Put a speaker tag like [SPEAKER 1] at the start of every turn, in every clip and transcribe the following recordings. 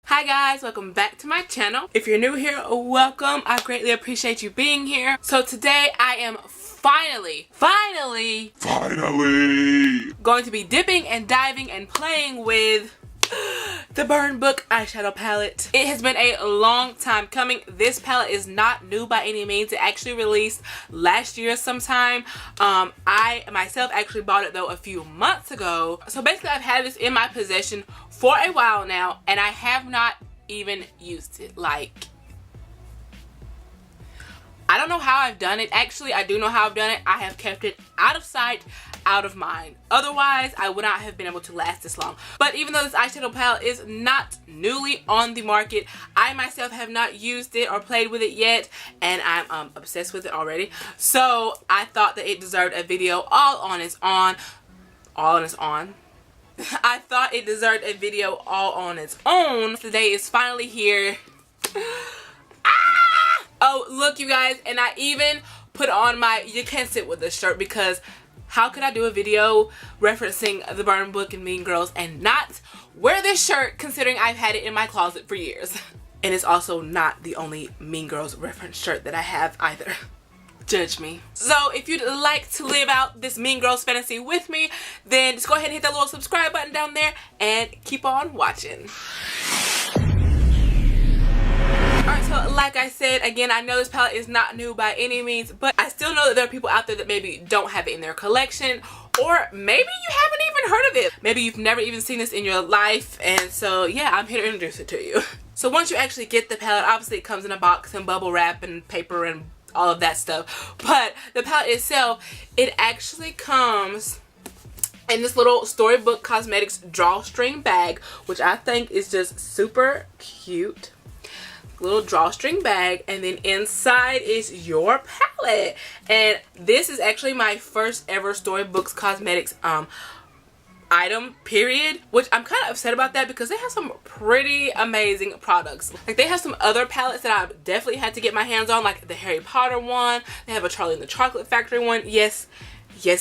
[SPEAKER 1] Hi guys, welcome back to my channel. If you're new here, welcome. I greatly appreciate you being here. So today I am finally going to be dipping and diving and playing with the Burn Book eyeshadow palette. It has been a long time coming. This palette is not new by any means. It actually released last year sometime. I myself actually bought it though a few months ago. So basically I've had this in my possession for a while now and I have not even used it. Like, I don't know how I've done it. Actually, I do know how I've done it. I have kept it out of sight, out of mind. Otherwise, I would not have been able to last this long. But even though this eyeshadow palette is not newly on the market, I myself have not used it or played with it yet, and I'm obsessed with it already. So I thought that it deserved a video all on its own. I thought it deserved a video all on its own. Today is finally here. Oh, look you guys, and I even put on my You Can't Sit With This shirt because how could I do a video referencing the Burn Book and Mean Girls and not wear this shirt considering I've had it in my closet for years. And it's also not the only Mean Girls reference shirt that I have either. Judge me. So if you'd like to live out this Mean Girls fantasy with me, then just go ahead and hit that little subscribe button down there and keep on watching. Alright, so like I said, again, I know this palette is not new by any means, but I still know that there are people out there that maybe don't have it in their collection, or maybe you haven't even heard of it. Maybe you've never even seen this in your life, and so yeah, I'm here to introduce it to you. So once you actually get the palette, obviously it comes in a box and bubble wrap and paper and all of that stuff, but the palette itself, it actually comes in this little Storybook Cosmetics drawstring bag, which I think is just super cute. Little drawstring bag, and then inside is your palette, and this is actually my first ever Storybooks Cosmetics item, period, which I'm kind of upset about that because they have some pretty amazing products. Like, they have some other palettes that I've definitely had to get my hands on, like the Harry Potter one. They have a Charlie and the Chocolate Factory one. Yes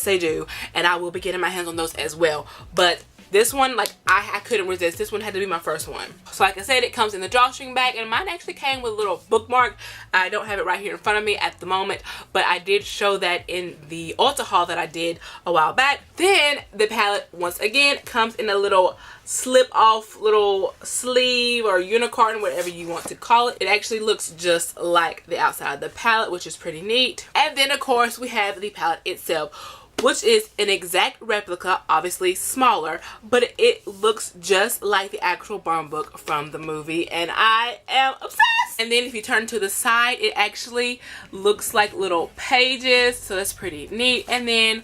[SPEAKER 1] they do, and I will be getting my hands on those as well. But this one, like, I couldn't resist. This one had to be my first one. So like I said, it comes in the drawstring bag, and mine actually came with a little bookmark. I don't have it right here in front of me at the moment, but I did show that in the Ulta haul that I did a while back. Then the palette, once again, comes in a little slip off little sleeve or unicorn, whatever you want to call it. It actually looks just like the outside of the palette, which is pretty neat. And then of course we have the palette itself, which is an exact replica, obviously smaller, but it looks just like the actual Burn Book from the movie, and I am obsessed. And then if you turn to the side, it actually looks like little pages, so that's pretty neat. And then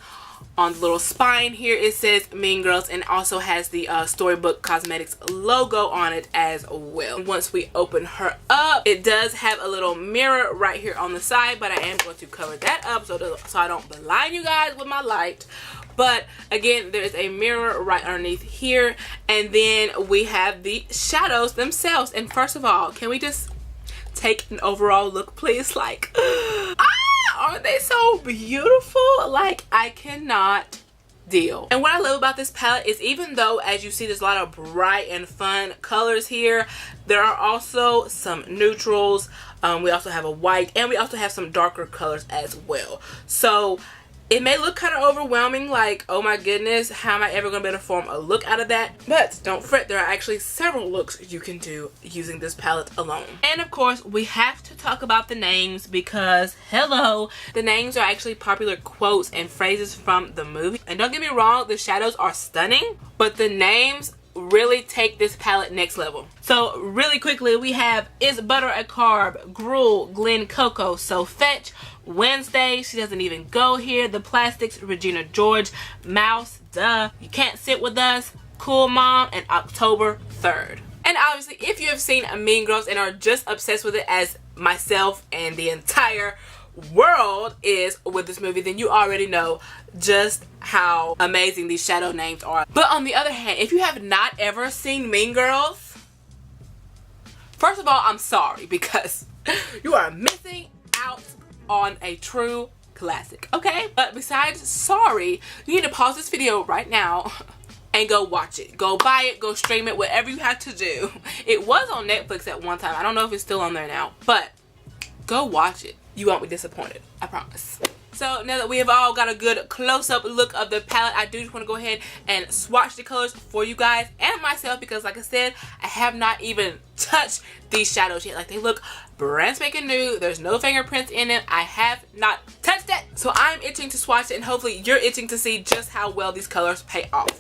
[SPEAKER 1] on the little spine here, it says Mean Girls, and also has the Storybook Cosmetics logo on it as well. Once we open her up, it does have a little mirror right here on the side, but I am going to cover that up so I don't blind you guys with my light. But again, there's a mirror right underneath here, and then we have the shadows themselves. And first of all, can we just take an overall look, please? Like, aren't they so beautiful? Like, I cannot deal. And what I love about this palette is, even though, as you see, there's a lot of bright and fun colors here, there are also some neutrals. We also have a white, and we also have some darker colors as well. So it may look kind of overwhelming, like, oh my goodness, how am I ever going to be able to form a look out of that? But don't fret, there are actually several looks you can do using this palette alone. And of course, we have to talk about the names because, hello, the names are actually popular quotes and phrases from the movie. And don't get me wrong, the shadows are stunning, but the names really take this palette next level. So really quickly, we have Is Butter a Carb, Gruel, Glen Coco, So Fetch, Wednesday, She Doesn't Even Go Here, The Plastics, Regina George, Mouse, Duh, You Can't Sit With Us, Cool Mom, and October 3rd. And obviously, if you have seen Mean Girls and are just obsessed with it as myself and the entire world is with this movie, then you already know just how amazing these shadow names are. But on the other hand, if you have not ever seen Mean Girls, first of all, I'm sorry, because you are missing out on a true classic, okay? But besides sorry, you need to pause this video right now, and go watch it. Go buy it, go stream it, whatever you have to do. It was on Netflix at one time. I don't know if it's still on there now, but go watch it. You won't be disappointed, I promise. So now that we have all got a good close-up look of the palette, I do just want to go ahead and swatch the colors for you guys and myself, because like I said, I have not even touched these shadows yet. Like, they look brand spanking new. There's no fingerprints in it. I have not touched that. So I'm itching to swatch it, and hopefully you're itching to see just how well these colors pay off.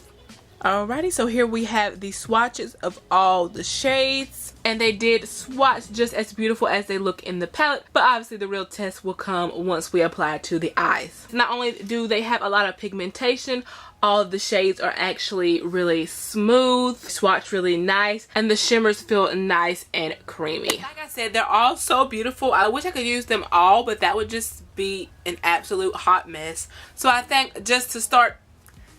[SPEAKER 1] Alrighty, so here we have the swatches of all the shades, and they did swatch just as beautiful as they look in the palette, but obviously the real test will come once we apply it to the eyes. Not only do they have a lot of pigmentation, all of the shades are actually really smooth, swatch really nice, and the shimmers feel nice and creamy. Like I said, they're all so beautiful. I wish I could use them all, but that would just be an absolute hot mess. So I think just to start,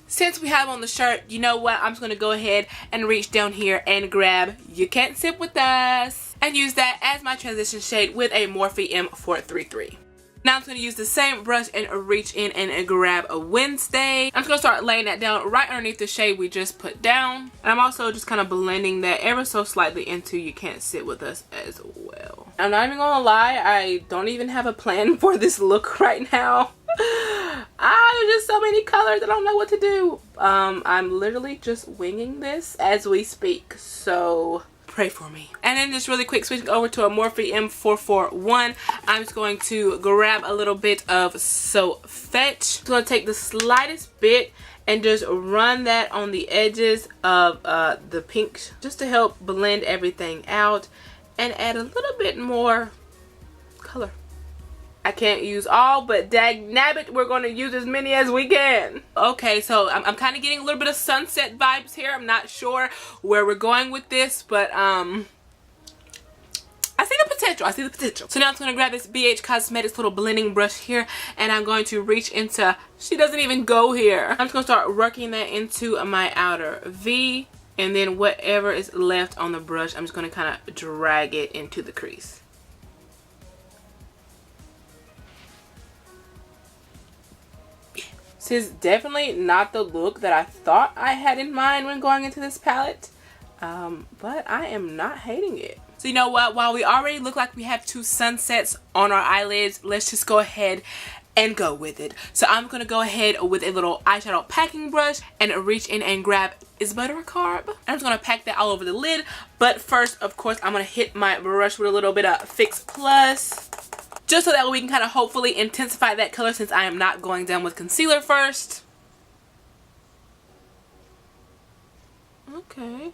[SPEAKER 1] since we have on the shirt, you know what, I'm just going to go ahead and reach down here and grab You Can't Sip With Us and use that as my transition shade with a Morphe M433. Now I'm just going to use the same brush and reach in and grab a Wednesday. I'm just going to start laying that down right underneath the shade we just put down. And I'm also just kind of blending that ever so slightly into You Can't Sit With Us as well. I'm not even going to lie, I don't even have a plan for this look right now. There's just so many colors, I don't know what to do. I'm literally just winging this as we speak, so pray for me. And then just really quick, switching over to a Morphe M441, I'm just going to grab a little bit of So Fetch. I'm going to take the slightest bit and just run that on the edges of the pink, just to help blend everything out and add a little bit more color. I can't use all, but dag nabbit, we're going to use as many as we can. Okay, so I'm kind of getting a little bit of sunset vibes here. I'm not sure where we're going with this, but I see the potential. I see the potential. So now I'm going to grab this BH Cosmetics little blending brush here, and I'm going to reach into, she doesn't even go here. I'm just going to start working that into my outer V, and then whatever is left on the brush, I'm just going to kind of drag it into the crease. This is definitely not the look that I thought I had in mind when going into this palette, but I am not hating it. So you know what, while we already look like we have two sunsets on our eyelids, let's just go ahead and go with it. So I'm going to go ahead with a little eyeshadow packing brush and reach in and grab, is butter a carb? I'm just going to pack that all over the lid, but first, of course, I'm going to hit my brush with a little bit of Fix Plus, just so that we can kind of hopefully intensify that color, since I am not going down with concealer first. Okay.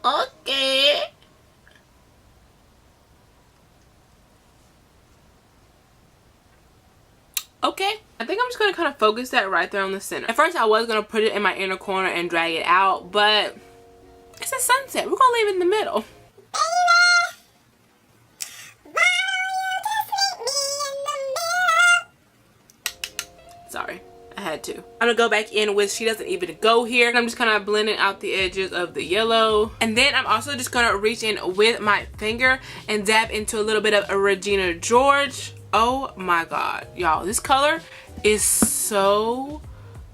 [SPEAKER 1] Okay. Okay. I think I'm just going to kind of focus that right there on the center. At first I was going to put it in my inner corner and drag it out, but it's a sunset. We're going to leave it in the middle. Sorry, I had to. I'm gonna go back in with She Doesn't Even Go here, and I'm just kind of blending out the edges of the yellow. And then I'm also just gonna reach in with my finger and dab into a little bit of a Regina George. Oh my god, y'all, this color is so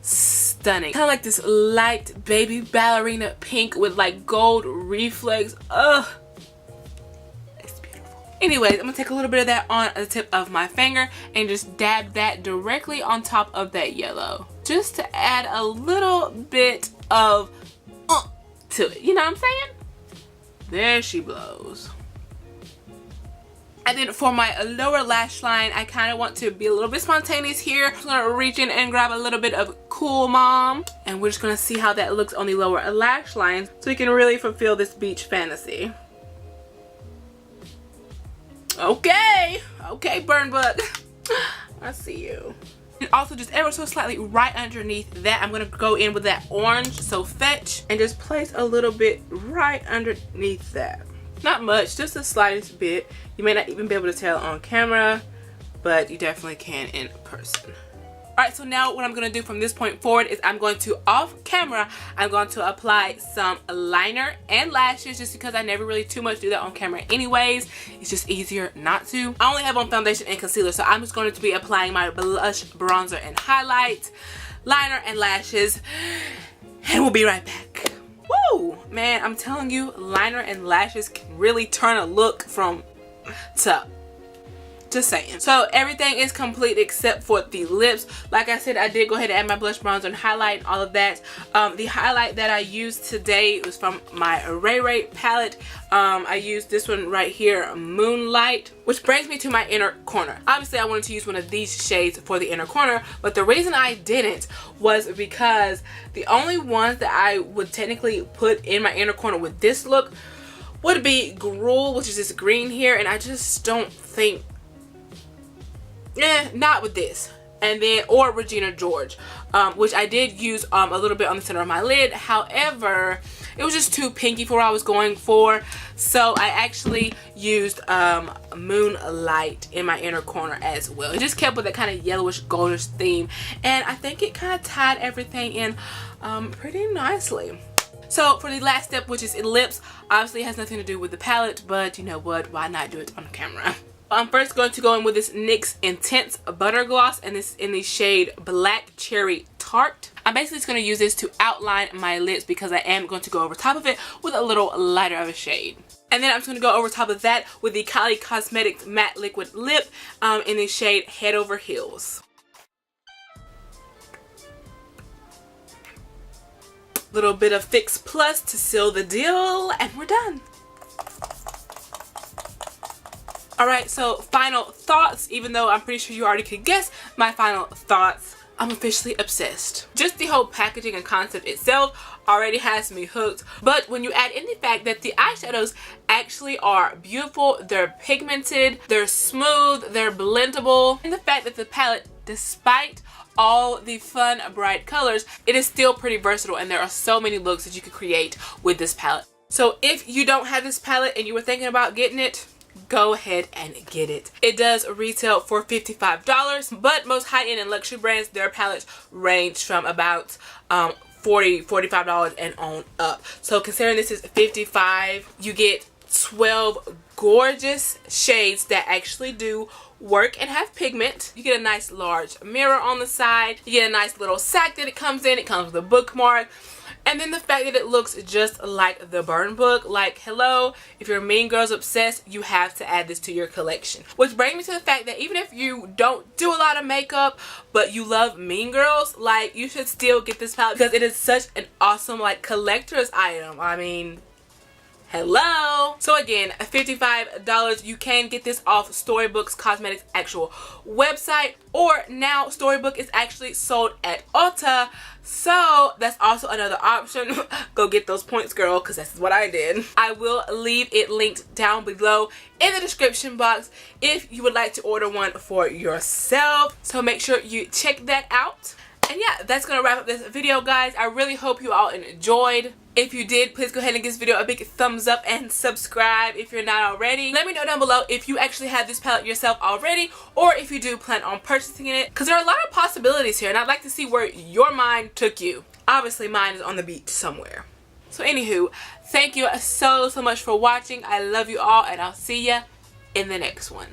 [SPEAKER 1] stunning. Kind of like this light baby ballerina pink with like gold reflex. Ugh. Anyways, I'm going to take a little bit of that on the tip of my finger and just dab that directly on top of that yellow. Just to add a little bit of to it. You know what I'm saying? There she blows. And then for my lower lash line, I kind of want to be a little bit spontaneous here. I'm just going to reach in and grab a little bit of Cool Mom. And we're just going to see how that looks on the lower lash line, so we can really fulfill this beach fantasy. Okay, okay, burn book. I see you. And also just ever so slightly right underneath that, I'm gonna go in with that orange So Fetch and just place a little bit right underneath that. Not much, just the slightest bit. You may not even be able to tell on camera, but you definitely can in person. Alright, so now what I'm going to do from this point forward is I'm going to, off camera, I'm going to apply some liner and lashes, just because I never really too much do that on camera anyways. It's just easier not to. I only have on foundation and concealer, so I'm just going to be applying my blush, bronzer, and highlight. liner and lashes, and we'll be right back. Woo! Man, I'm telling you, liner and lashes can really turn a look from to. Just saying. So everything is complete except for the lips. Like I said, I did go ahead and add my blush, bronzer, and highlight and all of that. The highlight that I used today was from my Ray Ray palette. I used this one right here, Moonlight, which brings me to my inner corner. Obviously, I wanted to use one of these shades for the inner corner, but the reason I didn't was because the only ones that I would technically put in my inner corner with this look would be Gruel, which is this green here, and I just don't think, not with this. And then, or Regina George, which I did use a little bit on the center of my lid. However, it was just too pinky for what I was going for, so I actually used Moonlight in my inner corner as well. It just kept with that kind of yellowish goldish theme, and I think it kind of tied everything in pretty nicely. So for the last step, which is lips, obviously it has nothing to do with the palette, but you know what, why not do it on camera? I'm first going to go in with this NYX Intense Butter Gloss, and this in the shade Black Cherry Tart. I'm basically just going to use this to outline my lips because I am going to go over top of it with a little lighter of a shade. And then I'm just going to go over top of that with the Kylie Cosmetics Matte Liquid Lip in the shade Head Over Heels. Little bit of Fix Plus to seal the deal, and we're done. Alright, so final thoughts, even though I'm pretty sure you already could guess my final thoughts. I'm officially obsessed. Just the whole packaging and concept itself already has me hooked. But when you add in the fact that the eyeshadows actually are beautiful, they're pigmented, they're smooth, they're blendable, and the fact that the palette, despite all the fun, bright colors, it is still pretty versatile, and there are so many looks that you could create with this palette. So if you don't have this palette and you were thinking about getting it, go ahead and get it. It does retail for $55, but most high-end and luxury brands, their palettes range from about $45 and on up. So considering this is $55, you get 12 gorgeous shades that actually do work and have pigment. You get a nice large mirror on the side. You get a nice little sack that it comes in. It comes with a bookmark. And then the fact that it looks just like the Burn Book. Like, hello, if you're Mean Girls obsessed, you have to add this to your collection. Which brings me to the fact that even if you don't do a lot of makeup, but you love Mean Girls, like, you should still get this palette because it is such an awesome, like, collector's item. I mean, hello. So again, $55. You can get this off Storybook's Cosmetics actual website, or now Storybook is actually sold at Ulta, so that's also another option. Go get those points, girl, because that's what I did. I will leave it linked down below in the description box if you would like to order one for yourself, so make sure you check that out. And yeah, that's gonna wrap up this video, guys. I really hope you all enjoyed. If you did, please go ahead and give this video a big thumbs up and subscribe if you're not already. Let me know down below if you actually have this palette yourself already, or if you do plan on purchasing it, because there are a lot of possibilities here and I'd like to see where your mind took you. Obviously mine is on the beach somewhere. So anywho, thank you so much for watching. I love you all, and I'll see ya in the next one.